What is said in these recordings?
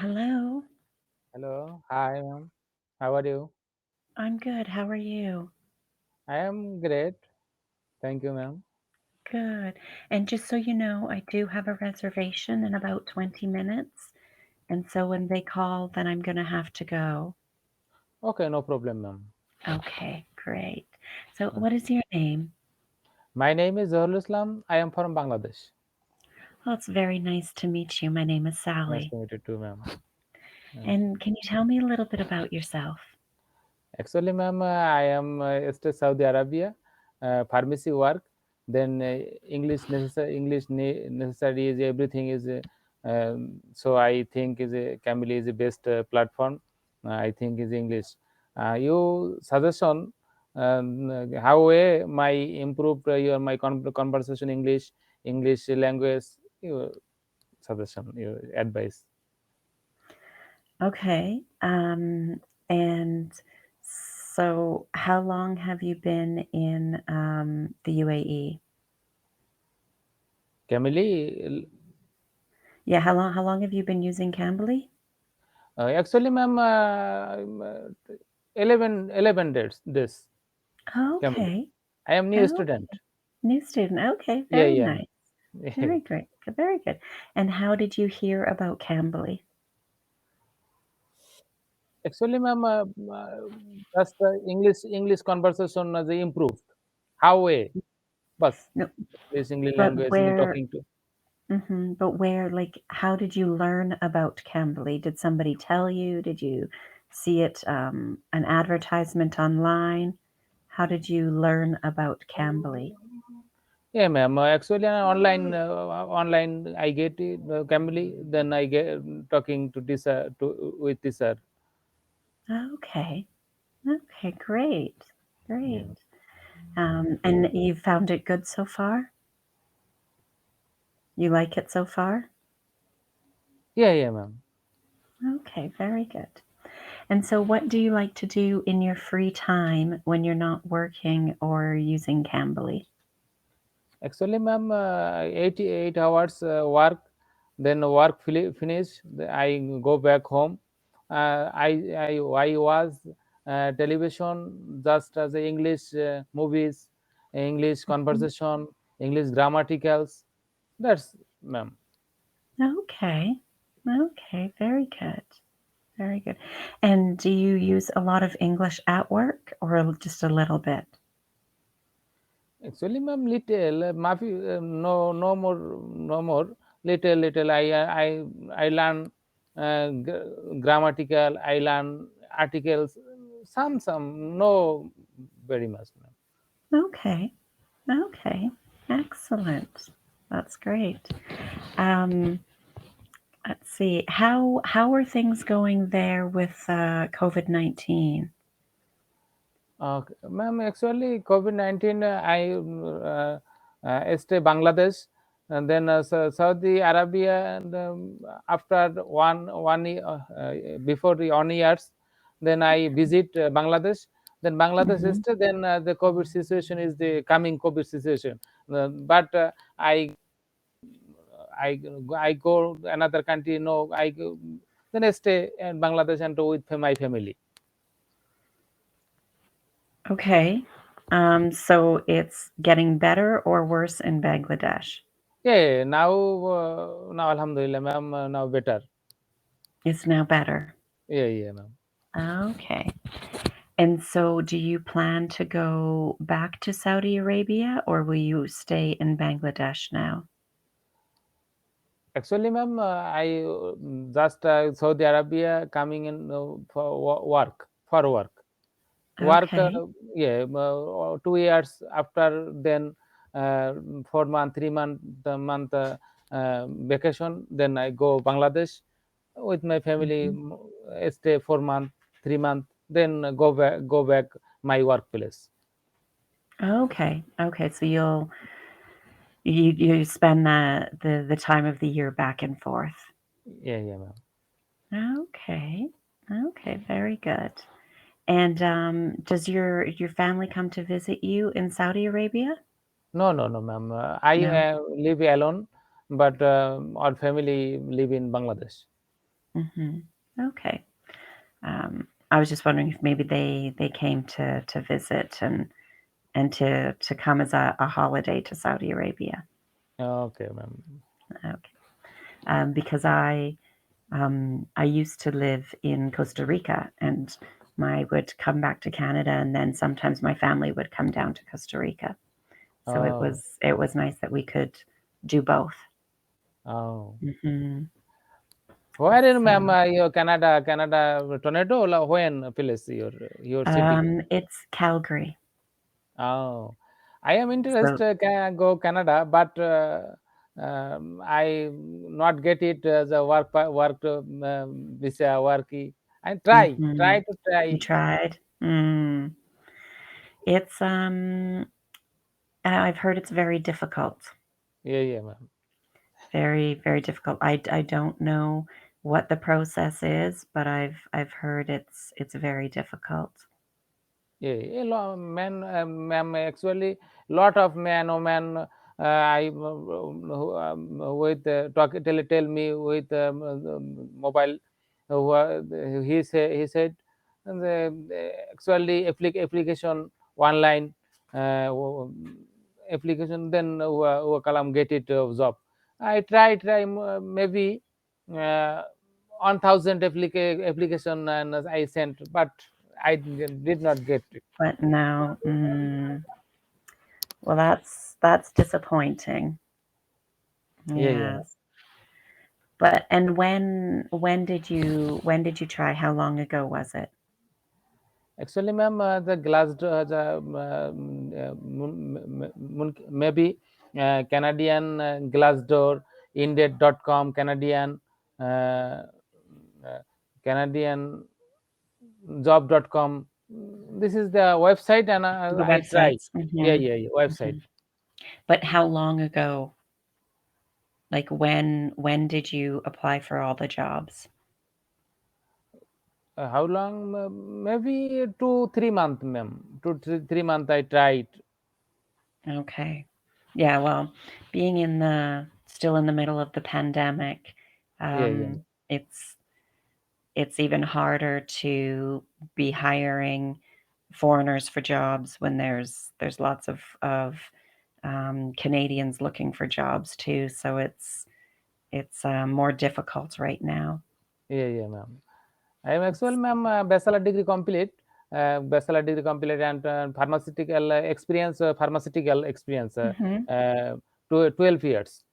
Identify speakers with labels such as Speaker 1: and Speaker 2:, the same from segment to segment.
Speaker 1: Hello.
Speaker 2: Hello, hi, ma'am. How are you?
Speaker 1: I'm good. How are you?
Speaker 2: I am great. Thank you, ma'am.
Speaker 1: Good. And just so you know, I do have a reservation in about 20 minutes. And so when they call, then I'm going to have to go.
Speaker 2: Okay, no problem, ma'am.
Speaker 1: Okay, great. So
Speaker 2: Uh,
Speaker 1: what is your name?
Speaker 2: My name is Zahul Islam. I am from Bangladesh.
Speaker 1: Well, it's very nice to meet you. My name is
Speaker 2: Nice
Speaker 1: Sally.
Speaker 2: to meet you too, ma'am. Uh,
Speaker 1: And can you tell me a little bit about yourself?
Speaker 2: Actually, ma'am, I am at Saudi Arabia, pharmacy work. Then English necessary is everything is. So I think is a Cambly is the best platform. I think is English. You suggestion how my improved your my conversation English language. Your suggestion, your advice.
Speaker 1: Okay. And so how long have you been in the UAE?
Speaker 2: Cambly.
Speaker 1: Yeah, how long have you been using Cambly?
Speaker 2: Actually, ma'am, 11 days this Cambly.
Speaker 1: Okay.
Speaker 2: I am new
Speaker 1: Oh,
Speaker 2: student.
Speaker 1: new student. Okay,
Speaker 2: Yeah,
Speaker 1: very
Speaker 2: yeah,
Speaker 1: nice.
Speaker 2: ma'am.
Speaker 1: Very great. Very good. And how did you hear about Cambly?
Speaker 2: Actually, ma'am, just English conversation has improved. How way? Bus.
Speaker 1: No,
Speaker 2: This English
Speaker 1: but
Speaker 2: language in
Speaker 1: where,
Speaker 2: talking to.
Speaker 1: like, how did you learn about Cambly? Did somebody tell you? Did you see it, an advertisement online? How did you learn about Cambly?
Speaker 2: Yeah, ma'am. Actually, online I get it, Cambly. Then I get talking to this to with this sir.
Speaker 1: Okay. Okay, great.
Speaker 2: Yeah,
Speaker 1: Great. And you found it good so far? You like it so far?
Speaker 2: yeah, yeah, ma'am.
Speaker 1: Okay, very good. And so, what do you like to do in your free time when you're not working or using Cambly?
Speaker 2: Actually, ma'am, 88 hours work, then work finish. I go back home. I was television just as a English movies, English
Speaker 1: Mhm.
Speaker 2: conversation, English grammaticals. That's ma'am.
Speaker 1: Okay. Okay, very good. Very good. And do you use a lot of English at work or just a little bit?
Speaker 2: Actually, ma'am, little, no more. Little. I learn grammatical. I learn articles. Some. No, very much, ma'am.
Speaker 1: Okay. Okay. Excellent. That's great. Um, let's see. How are things going there with COVID-19?
Speaker 2: Ma'am, actually, COVID-19, I stay Bangladesh, and then Saudi Arabia, and after one year, before the 1 years, then I visit Bangladesh. Then Bangladesh
Speaker 1: Hmm.
Speaker 2: stay, then the COVID situation is the coming COVID situation. But I I go another country. No, then I stay in Bangladesh and with my family.
Speaker 1: Okay. So it's getting better or worse in Bangladesh?
Speaker 2: Yeah, now Alhamdulillah, ma'am, now better.
Speaker 1: It's now better.
Speaker 2: Yeah, ma'am.
Speaker 1: Okay. And so do you plan to go back to Saudi Arabia or will you stay in Bangladesh now?
Speaker 2: Actually, ma'am, I just Saudi Arabia coming in for work. Work,
Speaker 1: Okay.
Speaker 2: yeah, 2 years after then 4 month, 3 month, vacation. Then I go Bangladesh with my family,
Speaker 1: Mhm.
Speaker 2: stay 4 month, 3 month, then go back my workplace.
Speaker 1: Okay. Okay. So you spend the time of the year back and forth.
Speaker 2: Yeah, ma'am.
Speaker 1: Okay. Okay, very good. And does your family come to visit you in Saudi Arabia?
Speaker 2: No, ma'am. I
Speaker 1: No.
Speaker 2: live alone, but our family live in Bangladesh.
Speaker 1: Mhm. Okay. I was just wondering if maybe they came to visit and to come as a holiday to Saudi Arabia.
Speaker 2: Okay, ma'am.
Speaker 1: Okay. Because I used to live in Costa Rica, and I would come back to Canada, and then sometimes my family would come down to Costa Rica. So
Speaker 2: Oh,
Speaker 1: it was nice that we could do both.
Speaker 2: oh.
Speaker 1: Mhm.
Speaker 2: Where in,
Speaker 1: So,
Speaker 2: ma'am, your Canada tornado, or when place your city?
Speaker 1: it's Calgary.
Speaker 2: Oh, I am
Speaker 1: So
Speaker 2: interested go Canada, but I not get it as a work visa worky. I try
Speaker 1: mhm.
Speaker 2: to
Speaker 1: You
Speaker 2: try.
Speaker 1: tried? Mm. It's, I've heard it's very difficult.
Speaker 2: Yeah, yeah, ma'am.
Speaker 1: Very, very difficult. I don't know what the process is, but I've heard it's very difficult.
Speaker 2: Yeah, man, ma'am. Actually, lot of man, oh man, I with tell me with mobile. He said, actually application online application then kalam get it job. I try maybe uh, 1,000 application and I sent, but I did not get it.
Speaker 1: But no, well, that's disappointing.
Speaker 2: Yeah, yeah.
Speaker 1: Yes. But and when did you try? How long ago was it?
Speaker 2: Actually, ma'am, the glass maybe Canadian Glassdoor, Indeed.com, Canadian uh, uh, Canadian job.com. This is the website, and
Speaker 1: The
Speaker 2: I try.
Speaker 1: websites.
Speaker 2: Yeah,
Speaker 1: Mhm,
Speaker 2: yeah, yeah, website.
Speaker 1: mhm. But how long ago? Like when did you apply for all the jobs?
Speaker 2: How long? Maybe 2 3 months, ma'am. 2 3 3 months. I tried.
Speaker 1: Okay. Yeah, well, being in the still in the middle of the pandemic,
Speaker 2: Yeah, yeah,
Speaker 1: it's even harder to be hiring foreigners for jobs when there's lots of Canadians looking for jobs too. So it's more difficult right now.
Speaker 2: yeah, yeah, ma'am. I am actually, ma'am, bachelor degree complete, and pharmaceutical experience,
Speaker 1: Hmm.
Speaker 2: uh, 12 years.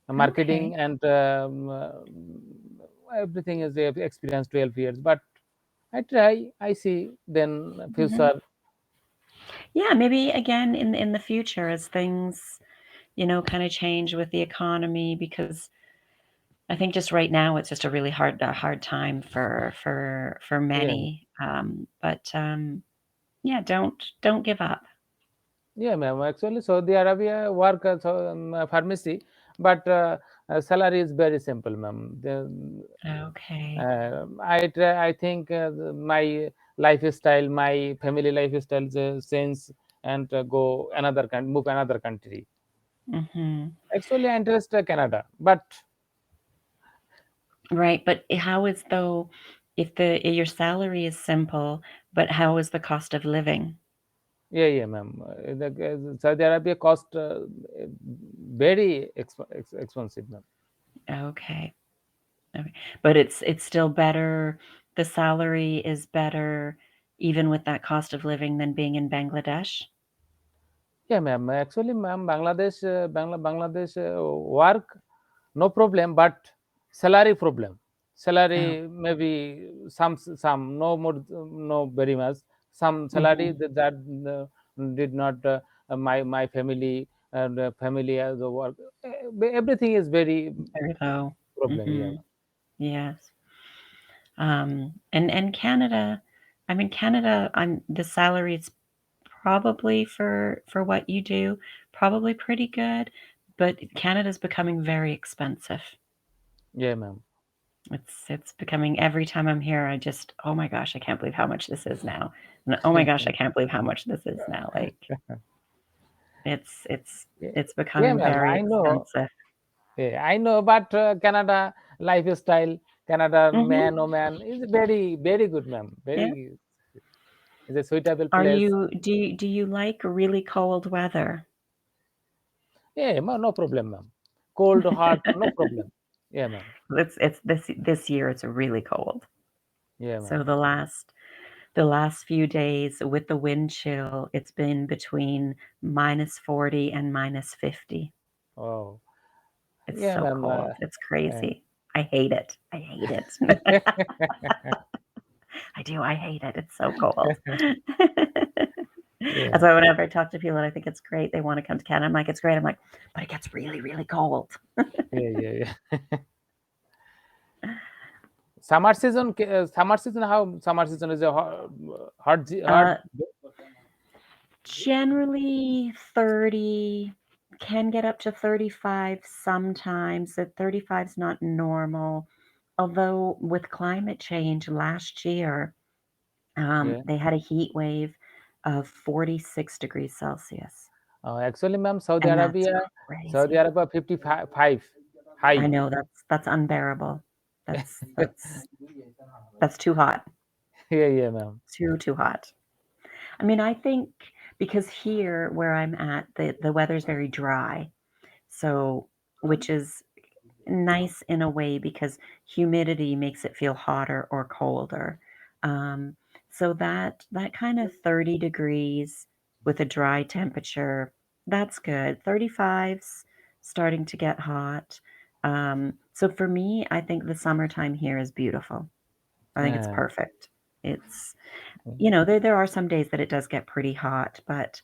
Speaker 1: Okay.
Speaker 2: Marketing and everything is experience 12 years. But I try, I see, then
Speaker 1: Hmm.
Speaker 2: future.
Speaker 1: Yeah, maybe again in the future as things kind of change with the economy because I think just right now it's just a really hard time for
Speaker 2: Yeah,
Speaker 1: many. But yeah, don't give up.
Speaker 2: yeah, ma'am. Actually, Saudi Arabia work as pharmacy, but salary is very simple, ma'am.
Speaker 1: Okay.
Speaker 2: I try. I think my lifestyle, my family lifestyle, change and go move another country.
Speaker 1: Hmm.
Speaker 2: Actually, I interest Canada, but
Speaker 1: Right, but how is though if the your salary is simple, but how is the cost of living?
Speaker 2: yeah, yeah, ma'am. Saudi Arabia cost very expensive, ma'am.
Speaker 1: Okay. Okay. But it's still better. The salary is better even with that cost of living than being in Bangladesh?
Speaker 2: Yeah, ma'am. Actually, ma'am, Bangladesh work no problem, but salary problem.
Speaker 1: Oh.
Speaker 2: Salary maybe some no more no very much. Some salary
Speaker 1: Mhm.
Speaker 2: that did not my family and family as a work. Everything is very
Speaker 1: Very low.
Speaker 2: problem. Yeah.
Speaker 1: Mhm. Yes. And Canada, I mean, Canada, the salary is probably for what you do, probably pretty good, but Canada's becoming very expensive.
Speaker 2: Yeah, ma'am.
Speaker 1: It's becoming every time I'm here, I just, "Oh my gosh, I can't believe how much this is now." And, "Oh my gosh, I can't believe how much this is now." Like, it's it's
Speaker 2: Yeah,
Speaker 1: it's
Speaker 2: yeah,
Speaker 1: becoming
Speaker 2: ma'am.
Speaker 1: very
Speaker 2: I know.
Speaker 1: expensive.
Speaker 2: Yeah, I know, but Canada lifestyle, Canada
Speaker 1: Mhm.
Speaker 2: man, oh man, is very, very good, ma'am.
Speaker 1: Yeah.
Speaker 2: Very, is a suitable
Speaker 1: Are
Speaker 2: place.
Speaker 1: you do you like really cold weather?
Speaker 2: Yeah, no problem, ma'am. Cold, hot, no problem. Yeah, ma'am.
Speaker 1: It's this year, it's really cold.
Speaker 2: Yeah,
Speaker 1: So
Speaker 2: ma'am.
Speaker 1: the last few days with the wind chill, it's been between -40 and -50.
Speaker 2: Oh,
Speaker 1: It's
Speaker 2: yeah,
Speaker 1: so
Speaker 2: ma'am.
Speaker 1: cold. It's
Speaker 2: Uh,
Speaker 1: crazy. I hate it. I hate it. I do. I hate it. It's so cold.
Speaker 2: yeah,
Speaker 1: That's why whenever I talk to people and I think it's great, they want to come to Canada. I'm like, it's great. I'm like, but it gets really, really cold.
Speaker 2: yeah, yeah, yeah. Summer season, summer season. How summer season is a hot.
Speaker 1: Uh, Generally 30, can get up to 35 sometimes. At 35 is not normal. Although with climate change last year,
Speaker 2: Yeah.
Speaker 1: they had a heat wave of 46 degrees Celsius,
Speaker 2: Actually, ma'am,
Speaker 1: and that's
Speaker 2: Saudi
Speaker 1: crazy.
Speaker 2: Arabia 55
Speaker 1: I
Speaker 2: high.
Speaker 1: know that's unbearable. That's too hot.
Speaker 2: Yeah, yeah, ma'am.
Speaker 1: Too hot. I mean, I think because here where I'm at, the weather's very dry. So, which is nice in a way because humidity makes it feel hotter or colder. Um, so that kind of 30 degrees with a dry temperature, that's good. 35's starting to get hot. So for me, I think the summertime here is beautiful. I think it's
Speaker 2: Uh,
Speaker 1: perfect. It's there are some days that it does get pretty hot, but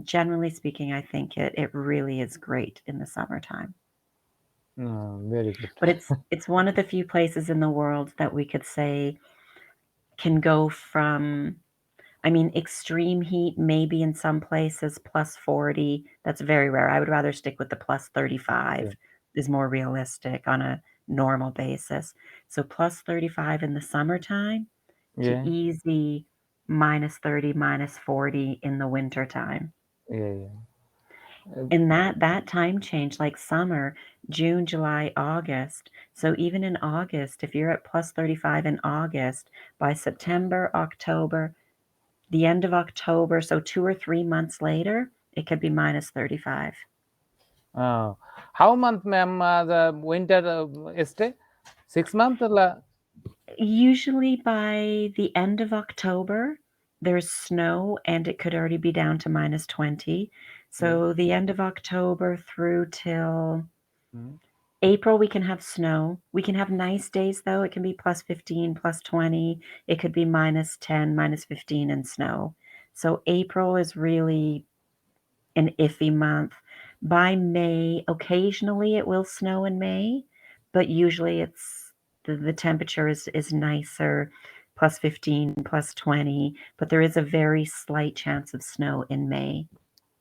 Speaker 1: generally speaking, I think it really is great in the summertime.
Speaker 2: very good.
Speaker 1: But it's one of the few places in the world that we could say can go from, I mean, extreme heat, maybe in some places +40. That's very rare. I would rather stick with the
Speaker 2: Yeah,
Speaker 1: +35 is more realistic on a normal basis. So +35 in the summertime to
Speaker 2: yeah,
Speaker 1: easy -30, -40 in the wintertime.
Speaker 2: yeah, yeah.
Speaker 1: And that time change, like summer, June, July, August. So even in August, if you're at +35 in August, by September, October, the end of October, so 2 or 3 months later, it could be -35.
Speaker 2: Uh, how month, ma'am? The winter stay 6 month.
Speaker 1: Usually by the end of October, there's snow and it could already be down to -20.
Speaker 2: Yeah.
Speaker 1: So the end of October through till
Speaker 2: Mm.
Speaker 1: April, we can have snow. We can have nice days, though. It can be +15, +20. It could be -10, -15 and snow. So April is really an iffy month. By May, occasionally it will snow in May, but usually the temperature is nicer, +15, +20, but there is a very slight chance of snow in May.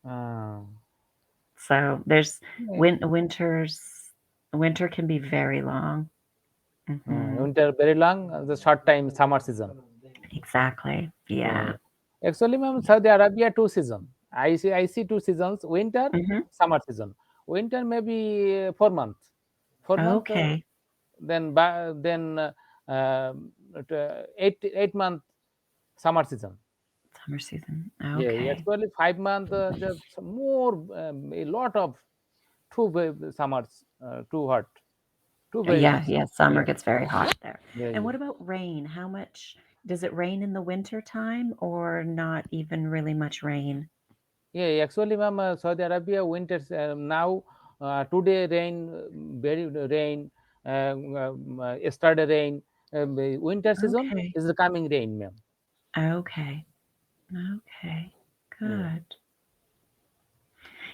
Speaker 2: Uh,
Speaker 1: So there's
Speaker 2: yeah.
Speaker 1: winter can be very long. Mhm.
Speaker 2: Winter very long. The short time summer season.
Speaker 1: Exactly.
Speaker 2: Yeah.
Speaker 1: Yeah.
Speaker 2: Actually, ma'am, Saudi Arabia two season. I see two seasons. Winter,
Speaker 1: Mhm.
Speaker 2: summer season. Winter maybe 4 months. 4 month.
Speaker 1: Okay.
Speaker 2: Then 8 month summer season.
Speaker 1: Summer season.
Speaker 2: Yeah,
Speaker 1: Okay.
Speaker 2: actually 5 month just more a lot of summers too hot, too very
Speaker 1: Yeah, yeah, summer
Speaker 2: yeah,
Speaker 1: gets very hot there.
Speaker 2: yeah,
Speaker 1: And
Speaker 2: yeah.
Speaker 1: what about rain? How much does it rain in the winter time or not even really much rain?
Speaker 2: Yeah, actually, ma'am, Saudi Arabia winters now today rain, very rain, yesterday rain. Winter season
Speaker 1: Okay.
Speaker 2: is the coming rain, ma'am.
Speaker 1: Okay. Okay.
Speaker 2: Yeah,
Speaker 1: Good.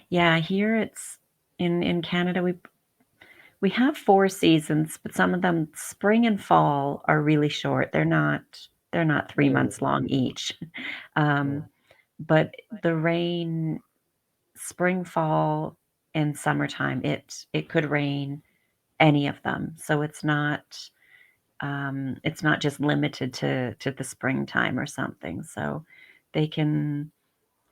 Speaker 1: Yeah, here it's in Canada we have 4 seasons, but some of them spring and fall are really short. They're not 3
Speaker 2: yeah,
Speaker 1: months long each.
Speaker 2: yeah.
Speaker 1: Um, but the rain spring, fall, and summertime, it could rain any of them. So it's not just limited to the springtime or something. So they can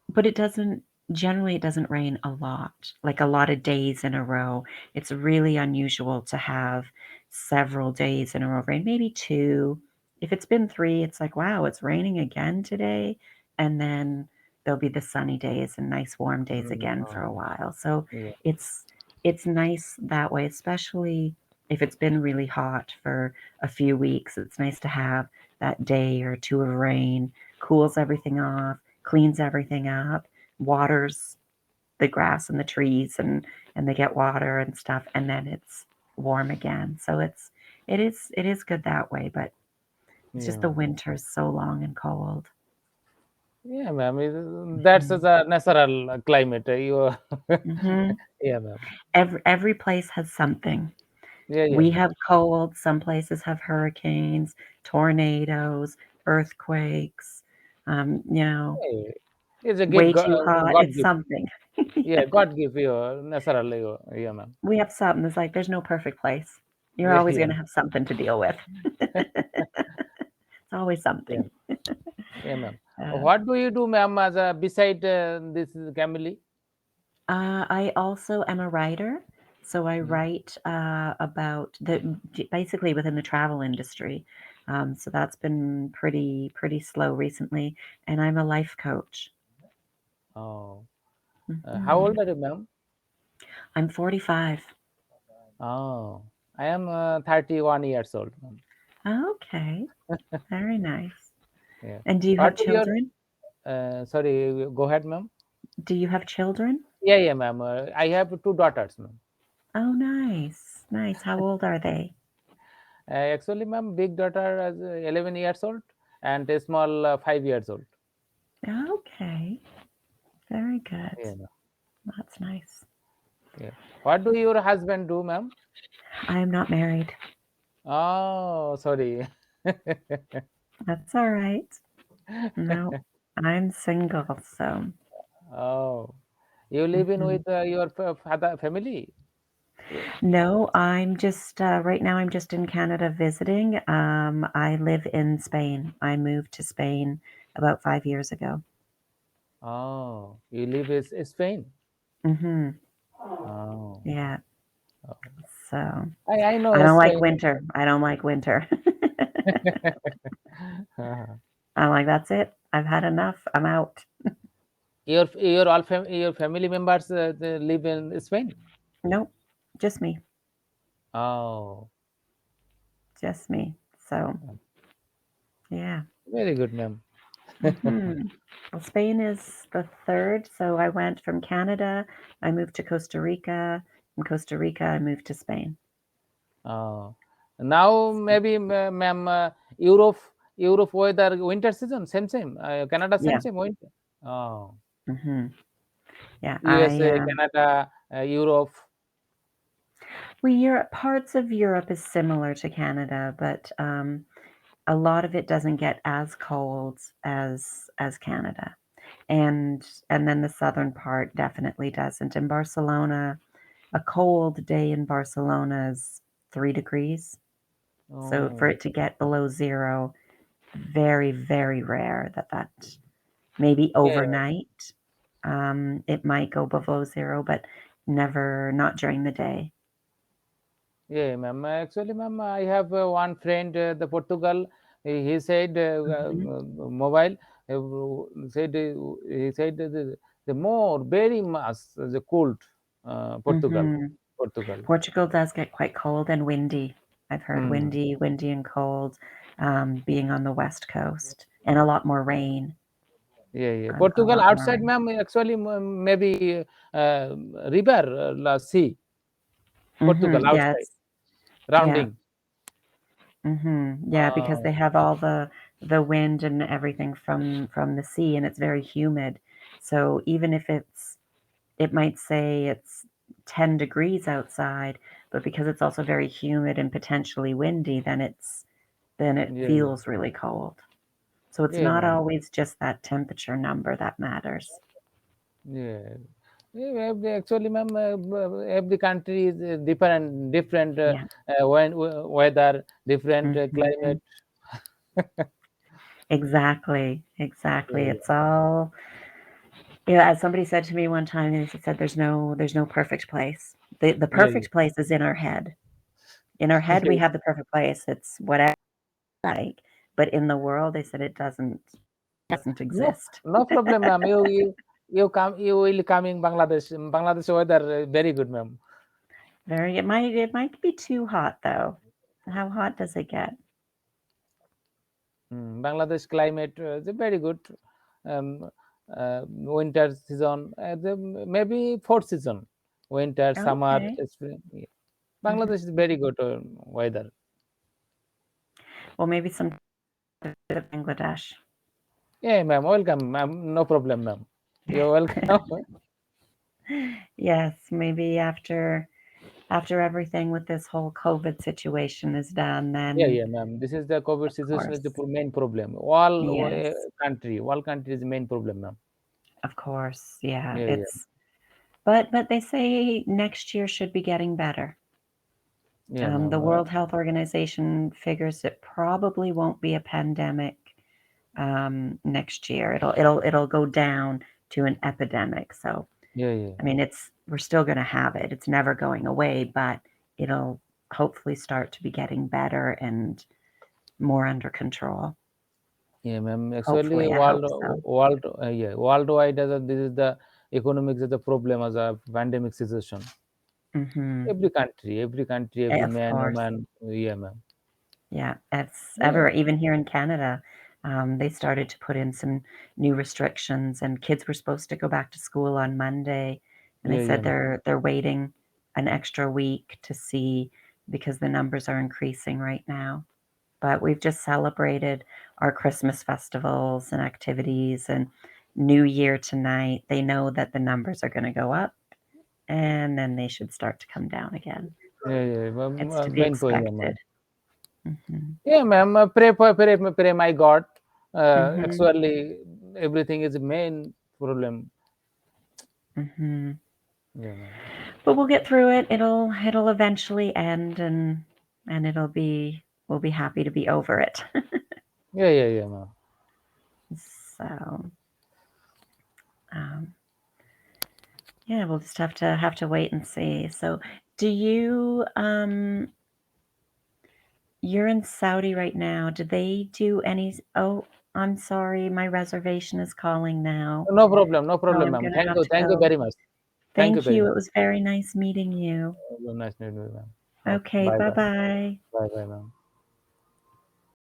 Speaker 1: but it doesn't Generally, it doesn't rain a lot, like a lot of days in a row. It's really unusual to have several days in a row rain, maybe 2. If it's been 3, it's like, "Wow, it's raining again today," and then there'll be the sunny days and nice warm days again for a
Speaker 2: Oh,
Speaker 1: while. So
Speaker 2: yeah,
Speaker 1: it's it's nice that way, especially if it's been really hot for a few weeks. It's nice to have that day or 2 of rain, cools everything off, cleans everything up, waters the grass and the trees, and they get water and stuff, and then it's warm again. So it is good that way, but it's
Speaker 2: yeah,
Speaker 1: just the
Speaker 2: ma'am.
Speaker 1: winter's so long and cold.
Speaker 2: Yeah, ma'am. That's
Speaker 1: Mhm.
Speaker 2: a natural climate. You,
Speaker 1: Mhm.
Speaker 2: yeah, ma'am.
Speaker 1: Every place has something.
Speaker 2: Yeah, yeah,
Speaker 1: We
Speaker 2: ma'am.
Speaker 1: have cold, some places have hurricanes, tornadoes, earthquakes, you know,
Speaker 2: Yeah, it's a gift.
Speaker 1: way too hot,
Speaker 2: God
Speaker 1: it's
Speaker 2: gift.
Speaker 1: something.
Speaker 2: Yeah,
Speaker 1: Yeah.
Speaker 2: God give you natural. Yeah, ma'am.
Speaker 1: We have something, it's like there's no perfect place. You're
Speaker 2: Yeah,
Speaker 1: always
Speaker 2: yeah,
Speaker 1: gonna have something to deal with. It's always
Speaker 2: yeah,
Speaker 1: something.
Speaker 2: yeah, ma'am.
Speaker 1: Uh,
Speaker 2: What do you do, ma'am, as a beside this family?
Speaker 1: I also am a writer, so I
Speaker 2: Hmm.
Speaker 1: write about basically within the travel industry. So that's been pretty slow recently, and I'm a life coach.
Speaker 2: Oh, how
Speaker 1: Hmm.
Speaker 2: old are you, ma'am?
Speaker 1: I'm 45.
Speaker 2: Oh, I am 31 years old, ma'am.
Speaker 1: Okay, very nice.
Speaker 2: Yeah.
Speaker 1: And do you
Speaker 2: What
Speaker 1: have
Speaker 2: do your
Speaker 1: children?
Speaker 2: sorry, go ahead, ma'am.
Speaker 1: Do you have children?
Speaker 2: Yeah, yeah, ma'am. I have two daughters, ma'am.
Speaker 1: Oh, nice, nice. How old are they?
Speaker 2: Actually, ma'am, big daughter is 11 years old and a small 5 years old.
Speaker 1: Okay, very good.
Speaker 2: Yeah, ma'am.
Speaker 1: That's nice.
Speaker 2: Yeah. What do your husband do, ma'am?
Speaker 1: I am not married.
Speaker 2: Oh, sorry.
Speaker 1: That's all right. No, I'm single, so
Speaker 2: Oh, you live in
Speaker 1: mhm.
Speaker 2: with your father family? Yeah.
Speaker 1: No, I'm just right now I'm just in Canada visiting. I live in Spain. I moved to Spain about 5 years ago.
Speaker 2: Oh, you live in Spain?
Speaker 1: Mhm.
Speaker 2: Oh,
Speaker 1: Yeah.
Speaker 2: oh.
Speaker 1: So,
Speaker 2: I
Speaker 1: I
Speaker 2: know
Speaker 1: don't like
Speaker 2: Spain.
Speaker 1: winter. I don't like winter. I'm like, "That's it. I've had enough. I'm out."
Speaker 2: Your family members they live in Spain?
Speaker 1: Nope. Just me.
Speaker 2: Oh,
Speaker 1: Just me. So, yeah.
Speaker 2: very good, ma'am.
Speaker 1: Mhm. Well, Spain is the 3rd, so I went from Canada, I moved to Costa Rica, from Costa Rica, I moved to Spain.
Speaker 2: Oh, now
Speaker 1: So,
Speaker 2: maybe, ma'am, Europe weather winter season same. Canada
Speaker 1: yeah,
Speaker 2: same winter. Oh,
Speaker 1: mhm, yeah,
Speaker 2: USA, Canada, Europe.
Speaker 1: well, Europe parts of Europe is similar to Canada, but, a lot of it doesn't get as cold as Canada, and then the southern part definitely doesn't. In Barcelona, a cold day in Barcelona is 3 degrees, so for
Speaker 2: Oh,
Speaker 1: it to get below 0, very, very rare that maybe
Speaker 2: yeah,
Speaker 1: overnight, it might go below 0, but never not during the day.
Speaker 2: yeah, ma'am. Actually, ma'am, I have one friend, the Portugal. He said
Speaker 1: Mhm,
Speaker 2: mobile. Said he said the more very much the cold Portugal,
Speaker 1: mhm.
Speaker 2: Portugal.
Speaker 1: Portugal does get quite cold and windy. I've heard
Speaker 2: Hmm.
Speaker 1: windy and cold, being on the West Coast, and a lot more rain,
Speaker 2: Yeah, yeah.
Speaker 1: a
Speaker 2: Portugal
Speaker 1: lot more
Speaker 2: outside,
Speaker 1: rain.
Speaker 2: ma'am. Actually, maybe river, la sea. Portugal
Speaker 1: Mhm,
Speaker 2: outside,
Speaker 1: yes, yeah,
Speaker 2: rounding.
Speaker 1: yeah, because
Speaker 2: Uh,
Speaker 1: they have all the wind and everything from the sea, and it's very humid. So even if it might say it's 10 degrees outside, but because it's also very humid and potentially windy, then it
Speaker 2: yeah, yeah,
Speaker 1: feels really cold. So it's
Speaker 2: yeah,
Speaker 1: not
Speaker 2: ma'am.
Speaker 1: always just that temperature number that matters.
Speaker 2: Yeah. Yeah, actually, ma'am, every country is different
Speaker 1: Yeah.
Speaker 2: weather, different
Speaker 1: Mhm.
Speaker 2: climate.
Speaker 1: Exactly, exactly.
Speaker 2: Yeah,
Speaker 1: It's all Yeah, as somebody said to me one time, they said, "There's no perfect place. The
Speaker 2: Yeah, yeah.
Speaker 1: perfect place is in our head. In our head, we have the perfect place. It's whatever like, but in the world, they said it doesn't
Speaker 2: No,
Speaker 1: exist."
Speaker 2: no problem, ma'am. You come. You will come in Bangladesh. Bangladesh weather very good, ma'am.
Speaker 1: It might be too hot though. How hot does it get?
Speaker 2: Bangladesh climate is very good. Um, Winter season, maybe fourth season, winter, summer,
Speaker 1: Okay.
Speaker 2: spring. Yeah.
Speaker 1: Mhm.
Speaker 2: Bangladesh is very good weather.
Speaker 1: Well, maybe some to Bangladesh.
Speaker 2: Yeah, ma'am. Welcome, ma'am. No problem, ma'am. You're welcome.
Speaker 1: Yes, maybe after everything with this whole COVID situation is done,
Speaker 2: Yeah,
Speaker 1: then
Speaker 2: yeah, ma'am. This is the COVID
Speaker 1: of
Speaker 2: situation is the
Speaker 1: course.
Speaker 2: main problem. All
Speaker 1: Yes,
Speaker 2: all country is the main problem, ma'am.
Speaker 1: of course. Yeah,
Speaker 2: Yeah, yeah,
Speaker 1: but they say next year should be getting better.
Speaker 2: yeah,
Speaker 1: The
Speaker 2: ma'am.
Speaker 1: World Health Organization figures it probably won't be a pandemic next year. It'll go down to an epidemic. So
Speaker 2: Yeah, yeah,
Speaker 1: I mean, we're still going to have it. It's never going away, but it'll hopefully start to be getting better and more under control.
Speaker 2: yeah, ma'am. Actually,
Speaker 1: Hopefully, I hope so.
Speaker 2: yeah, worldwide, this is the economics is the problem as a pandemic situation.
Speaker 1: Hmm.
Speaker 2: Every country, every
Speaker 1: Of
Speaker 2: man,
Speaker 1: course.
Speaker 2: woman, yeah, ma'am.
Speaker 1: Yeah, it's
Speaker 2: Yeah,
Speaker 1: ever even here in Canada, they started to put in some new restrictions, and kids were supposed to go back to school on Monday, and they
Speaker 2: yeah, yeah,
Speaker 1: said
Speaker 2: ma'am.
Speaker 1: they're waiting an extra week to see because the numbers are increasing right now. But we've just celebrated our Christmas festivals and activities and New Year tonight. They know that the numbers are going to go up and then they should start to come down again.
Speaker 2: Yeah, yeah, ma'am.
Speaker 1: It's to be
Speaker 2: Main point, yeah,
Speaker 1: expected.
Speaker 2: ma'am.
Speaker 1: Hmm.
Speaker 2: Yeah, ma'am. Pray, my God.
Speaker 1: Hmm.
Speaker 2: Actually, everything is main problem.
Speaker 1: Hmm.
Speaker 2: Yeah, ma'am.
Speaker 1: But we'll get through it. It'll eventually end, and we'll be happy to be over it.
Speaker 2: Yeah, yeah, yeah, ma'am.
Speaker 1: So um, yeah, we'll just have to wait and see. So do you you're in Saudi right now. Do they do any? Oh, I'm sorry, my reservation is calling now.
Speaker 2: No
Speaker 1: So
Speaker 2: problem,
Speaker 1: I'm
Speaker 2: ma'am.
Speaker 1: gonna have to
Speaker 2: Thank you
Speaker 1: go.
Speaker 2: very much. Thank you
Speaker 1: Thank
Speaker 2: very
Speaker 1: you.
Speaker 2: much.
Speaker 1: It was very nice meeting you.
Speaker 2: Nice meeting you, ma'am. Okay,
Speaker 1: Okay,
Speaker 2: bye,
Speaker 1: bye
Speaker 2: bye,
Speaker 1: bye.
Speaker 2: bye, bye, ma'am.